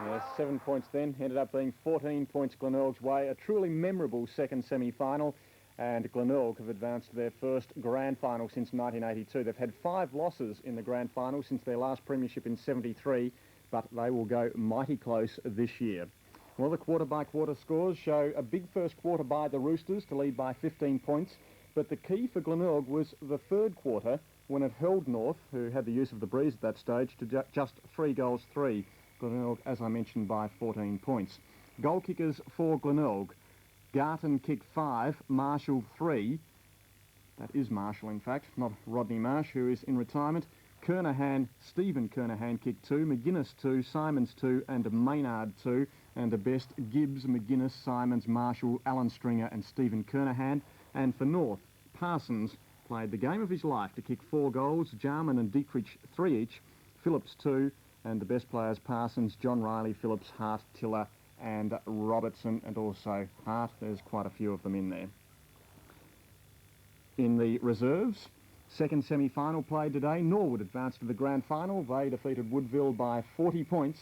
Yes, 7 points then, ended up being 14 points Glenelg's way. A truly memorable second semi-final, and Glenelg have advanced to their first grand final since 1982. They've had 5 losses in the grand final since their last premiership in 73, but they will go mighty close this year. Well, the quarter-by-quarter scores show a big first quarter by the Roosters to lead by 15 points, but the key for Glenelg was the third quarter when it held North, who had the use of the breeze at that stage, to just 3 goals 3. Glenelg, as I mentioned, by 14 points. Goal kickers for Glenelg. Garton kicked 5, Marshall 3. That is Marshall, in fact, not Rodney Marsh, who is in retirement. Stephen Kernahan kicked 2, McGuinness 2, Simons 2, and Maynard 2. And the best, Gibbs, McGuinness, Simons, Marshall, Alan Stringer and Stephen Kernahan. And for North, Parsons played the game of his life to kick 4 goals, Jarman and Dietrich 3 each, Phillips 2, and the best players, Parsons, John Riley, Phillips, Hart, Tiller and Robertson, and also Hart. There's quite a few of them in there. In the reserves, second semi-final played today. Norwood advanced to the grand final. They defeated Woodville by 40 points,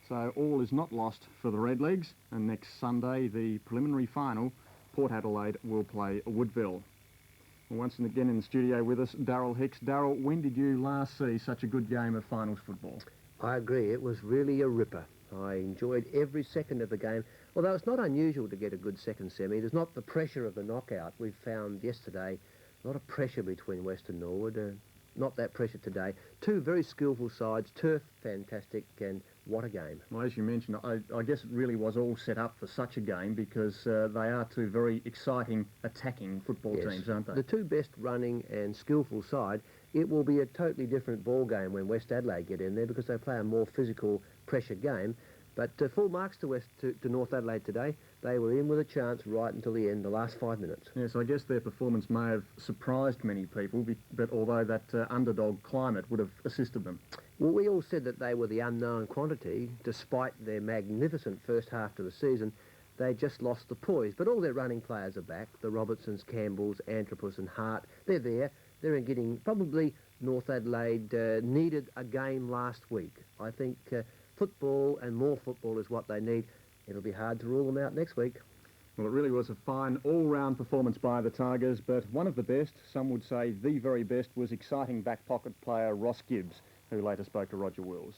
so all is not lost for the Redlegs. And next Sunday, the preliminary final, Port Adelaide will play Woodville. Once and again in the studio with us, Darryl Hicks. Darryl, when did you last see such a good game of finals football? I agree, it was really a ripper. I enjoyed every second of the game, although it's not unusual to get a good second semi. There's not the pressure of the knockout. We found yesterday a lot of pressure between West and Norwood. Not that pressure today. 2 very skillful sides, turf fantastic, and what a game. Well, as you mentioned, I guess it really was all set up for such a game because they are 2 very exciting attacking football teams, aren't they? The 2 best running and skillful side. It will be a totally different ball game when West Adelaide get in there because they play a more physical pressure game. But full marks to North Adelaide today. They were in with a chance right until the end, the last 5 minutes. Yes, I guess their performance may have surprised many people, but although that underdog climate would have assisted them. Well, we all said that they were the unknown quantity. Despite their magnificent first half to the season, they just lost the poise. But all their running players are back. The Robertsons, Campbells, Anthropos and Hart, they're there. They're getting, probably North Adelaide needed a game last week. I think football and more football is what they need. It'll be hard to rule them out next week. Well, it really was a fine all-round performance by the Tigers, but one of the best, some would say the very best, was exciting back pocket player Ross Gibbs, who later spoke to Roger Wills.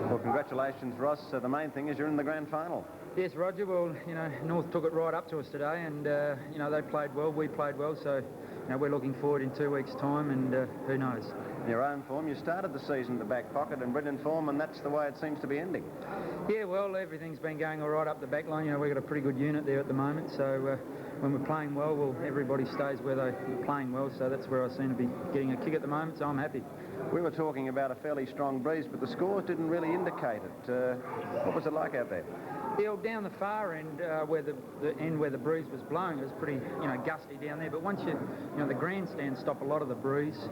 Well, congratulations, Ross. The main thing is you're in the grand final. Yes, Roger. Well, North took it right up to us today, and, they played well, we played well, so, we're looking forward in 2 weeks' time, and who knows. In your own form, you started the season at the back pocket in brilliant form, and that's the way it seems to be ending. Yeah, well, everything's been going all right up the back line. We've got a pretty good unit there at the moment, so when we're playing well, everybody stays where they're playing well, so that's where I seem to be getting a kick at the moment, so I'm happy. We were talking about a fairly strong breeze, but the scores didn't really indicate it. What was it like out there? Yeah, well, down the far end, where the end where the breeze was blowing, it was pretty, gusty down there. But once the grandstands stop a lot of the breeze.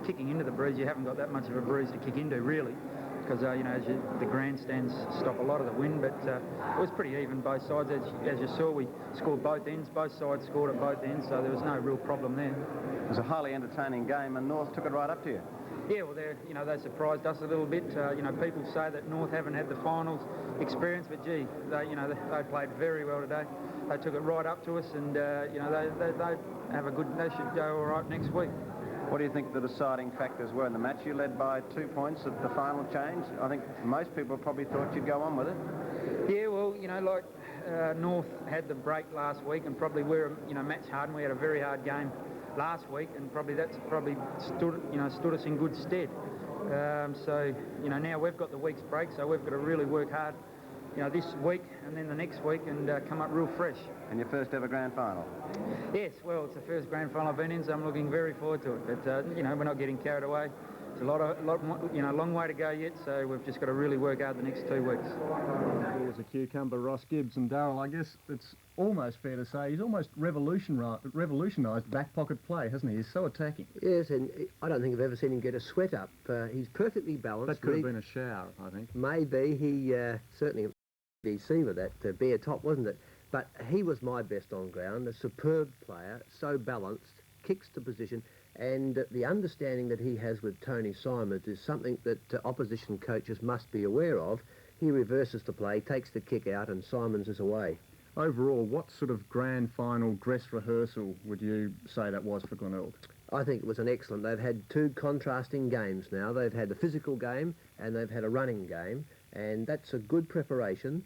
Kicking into the breeze, you haven't got that much of a breeze to kick into, really, because the grandstands stop a lot of the wind. But it was pretty even both sides. As you saw, we scored both ends. Both sides scored at both ends, so there was no real problem there. It was a highly entertaining game, and North took it right up to you. Yeah, well, they surprised us a little bit. People say that North haven't had the finals experience, but gee, they played very well today. They took it right up to us, and they have a good. They should go all right next week. What do you think the deciding factors were in the match? You led by 2 points at the final change. I think most people probably thought you'd go on with it. Yeah, well, North had the break last week, and probably we're match hardened. We had a very hard game last week, and that's stood us in good stead. So now we've got the week's break, so we've got to really work hard this week and then the next week and come up real fresh. And your first ever grand final? Yes, well, it's the first grand final I've been in, so I'm looking very forward to it. But we're not getting carried away. It's a long way to go yet, so we've just got to really work hard the next 2 weeks. He was a cucumber, Ross Gibbs, and Darryl, I guess it's almost fair to say he's almost revolutionised back pocket play, hasn't he? He's so attacking. Yes, and I don't think I've ever seen him get a sweat up. He's perfectly balanced. That could have been a shower, I think. Maybe. He certainly deceiver, that bare top, wasn't it? But he was my best on ground, a superb player, so balanced, kicks to position, And the understanding that he has with Tony Simons is something that opposition coaches must be aware of. He reverses the play, takes the kick out, and Simons is away. Overall, what sort of grand final dress rehearsal would you say that was for Glenelg? I think it was an excellent. They've had two contrasting games now. They've had a physical game and they've had a running game, and that's a good preparation.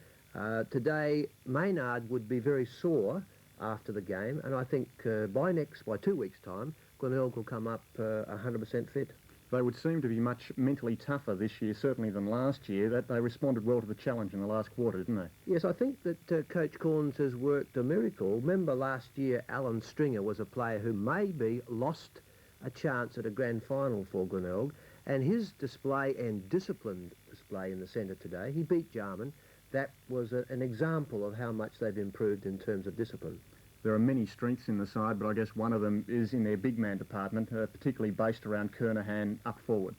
Today, Maynard would be very sore after the game, and I think by 2 weeks' time, Glenelg will come up 100% fit. They would seem to be much mentally tougher this year, certainly than last year, that they responded well to the challenge in the last quarter, didn't they? Yes, I think that Coach Corns has worked a miracle. Remember last year, Alan Stringer was a player who maybe lost a chance at a grand final for Glenelg, and his display and disciplined display in the centre today, he beat Jarman. That was an example of how much they've improved in terms of discipline. There are many strengths in the side, but I guess one of them is in their big man department, particularly based around Kernahan up forward.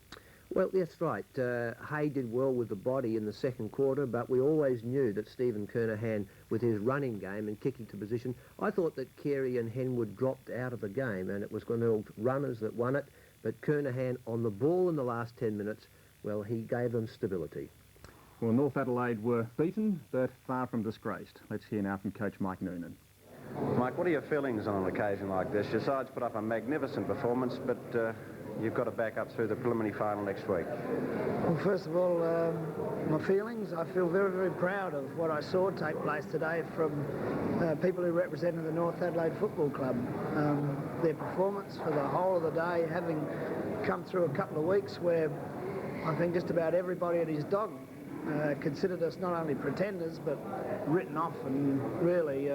Well, that's right. Hay did well with the body in the second quarter, but we always knew that Stephen Kernahan, with his running game and kicking to position, I thought that Carey and Henwood dropped out of the game, and it was Glenelg's runners that won it, but Kernahan on the ball in the last 10 minutes, well, he gave them stability. Well, North Adelaide were beaten, but far from disgraced. Let's hear now from Coach Mike Noonan. Mike, what are your feelings on an occasion like this? Your side's put up a magnificent performance, but you've got to back up through the preliminary final next week. Well, first of all, my feelings, I feel very, very proud of what I saw take place today from people who represented the North Adelaide Football Club. Their performance for the whole of the day, having come through a couple of weeks where I think just about everybody and his dog considered us not only pretenders but written off, and really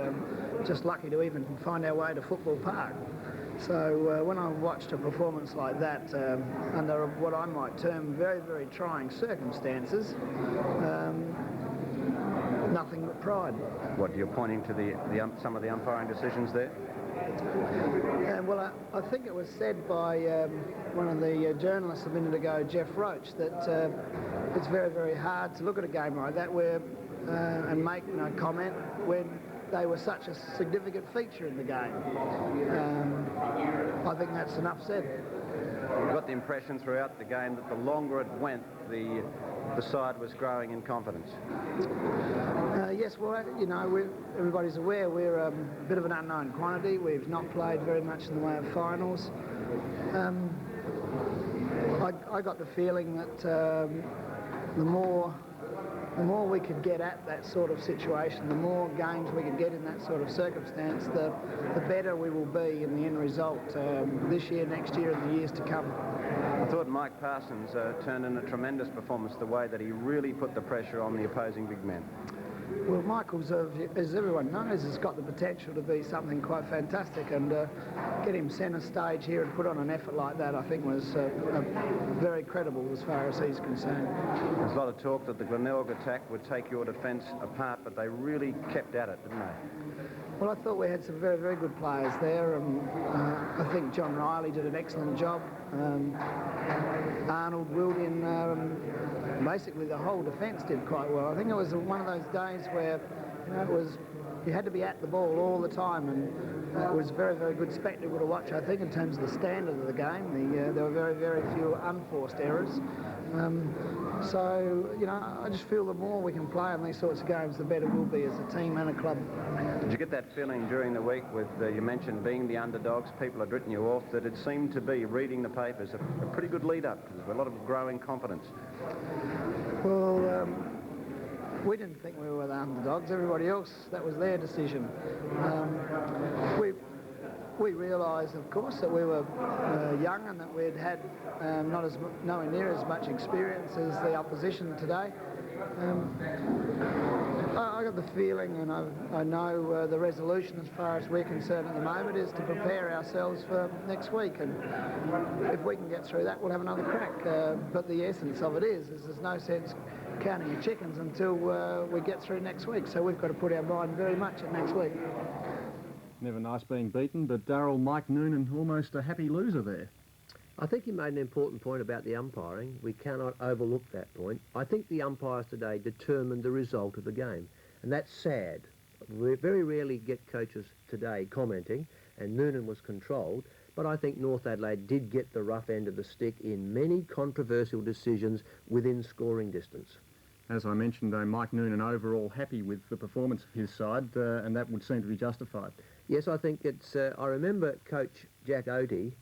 just lucky to even find our way to Football Park. So when I watched a performance like that under what I might term very, very trying circumstances, nothing but pride. What, you're pointing to some of the umpiring decisions there? Well, I think it was said by one of the journalists a minute ago, Jeff Roach, that it's very, very hard to look at a game like that where and make a comment when they were such a significant feature in the game. I think that's enough said. You got the impression throughout the game that the longer it went, the side was growing in confidence. Yes, well, everybody's aware we're a bit of an unknown quantity. We've not played very much in the way of finals. I got the feeling that the more we could get at that sort of situation, the more games we could get in that sort of circumstance, the better we will be in the end result this year, next year, and the years to come. I thought Mike Parsons turned in a tremendous performance, the way that he really put the pressure on the opposing big men. Well, Michael's, as everyone knows, has got the potential to be something quite fantastic, and get him centre stage here and put on an effort like that, I think was very credible as far as he's concerned. There's a lot of talk that the Glenelg attack would take your defence apart, but they really kept at it, didn't they? Well, I thought we had some very, very good players there. I think John Riley did an excellent job. Arnold Wildin, basically the whole defence did quite well. I think it was one of those days where you had to be at the ball all the time, and it was a very, very good spectacle to watch, I think, in terms of the standard of the game. There were very, very few unforced errors. So, I just feel the more we can play in these sorts of games, the better we'll be as a team and a club. Did you get that feeling during the week with, you mentioned being the underdogs, people had written you off, that it seemed to be, reading the papers, a pretty good lead-up to a lot of growing confidence? Well, we didn't think we were the underdogs. Everybody else, that was their decision. We realised, of course, that we were young and that we'd had nowhere near as much experience as the opposition today. I got the feeling, and I know the resolution as far as we're concerned at the moment is to prepare ourselves for next week, and if we can get through that, we'll have another crack. But the essence of it is there's no sense counting your chickens until we get through next week, so we've got to put our mind very much at next week. Never nice being beaten, but Darryl, Mike Noonan, almost a happy loser there. I think he made an important point about the umpiring. We cannot overlook that point. I think the umpires today determined the result of the game, and that's sad. We very rarely get coaches today commenting, and Noonan was controlled, but I think North Adelaide did get the rough end of the stick in many controversial decisions within scoring distance. As I mentioned, though, Mike Noonan overall happy with the performance of his side, and that would seem to be justified. Yes, I think it's... I remember Coach Jack Oatey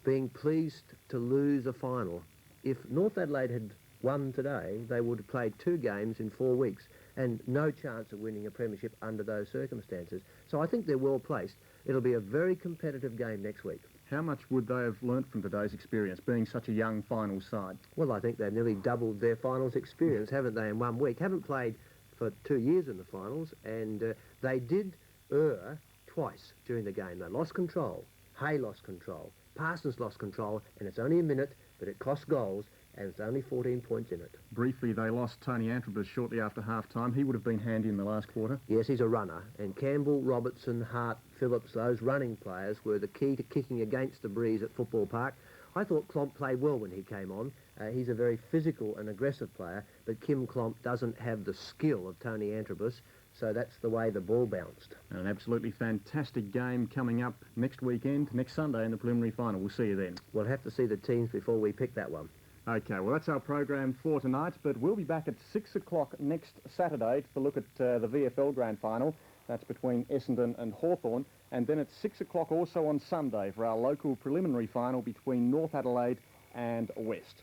being pleased to lose a final. If North Adelaide had won today, they would have played 2 games in 4 weeks and no chance of winning a premiership under those circumstances. So I think they're well placed. It'll be a very competitive game next week. How much would they have learnt from today's experience, being such a young finals side? Well, I think they've nearly doubled their finals experience, haven't they, in 1 week? Haven't played for 2 years in the finals, and they did err twice during the game. They lost control. Hay lost control. Parsons lost control, and it's only a minute, but it cost goals, and it's only 14 points in it. Briefly, they lost Tony Antrobus shortly after half-time. He would have been handy in the last quarter. Yes, he's a runner, and Campbell, Robertson, Hart, Phillips, those running players were the key to kicking against the breeze at Football Park. I thought Klomp played well when he came on. He's a very physical and aggressive player, but Kim Klomp doesn't have the skill of Tony Antrobus, so that's the way the ball bounced. An absolutely fantastic game coming up next weekend, next Sunday in the preliminary final. We'll see you then. We'll have to see the teams before we pick that one. OK, well, that's our program for tonight, but we'll be back at 6 o'clock next Saturday to look at the VFL Grand Final. That's between Essendon and Hawthorn. And then at 6 o'clock also on Sunday for our local preliminary final between North Adelaide and West.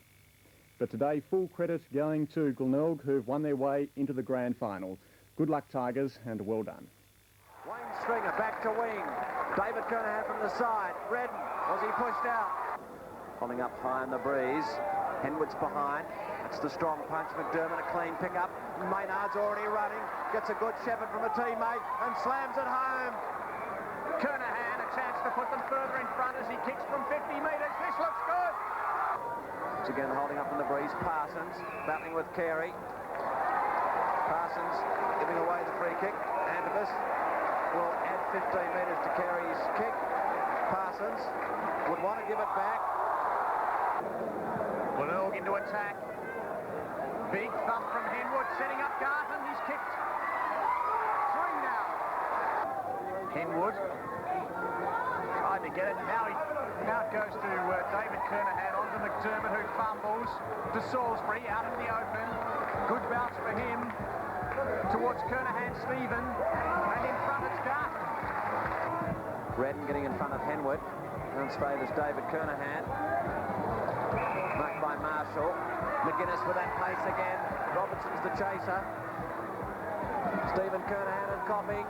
But today, full credit going to Glenelg, who've won their way into the Grand Final. Good luck, Tigers, and well done. Wayne Stringer back to wing. David Kernahan from the side. Redden, was he pushed out? Following up high in the breeze. Henwood's behind. It's the strong punch. McDermott, a clean pickup. Maynard's already running. Gets a good shepherd from a teammate and slams it home. Kernahan, a chance to put them further in front as he kicks from 50 metres. This looks good. Once again holding up in the breeze. Parsons battling with Carey. Parsons giving away the free kick. Antrobus will add 15 metres to Carey's kick. Parsons would want to give it back. Glenelg into attack. Big thump from Henwood, setting up Garton. He's kicked. 3 now. Henwood tried to get it. Now it goes to David Kernahan onto McDermott, who fumbles to Salisbury out in the open. Good bounce for him towards Kernahan, Stephen, and in front it's Garton. Redden getting in front of Henwood. Runs favours David Kernahan. Marked by Marshall. McGuinness with that pace again. Robertson's the chaser. Stephen Kernahan and Copping.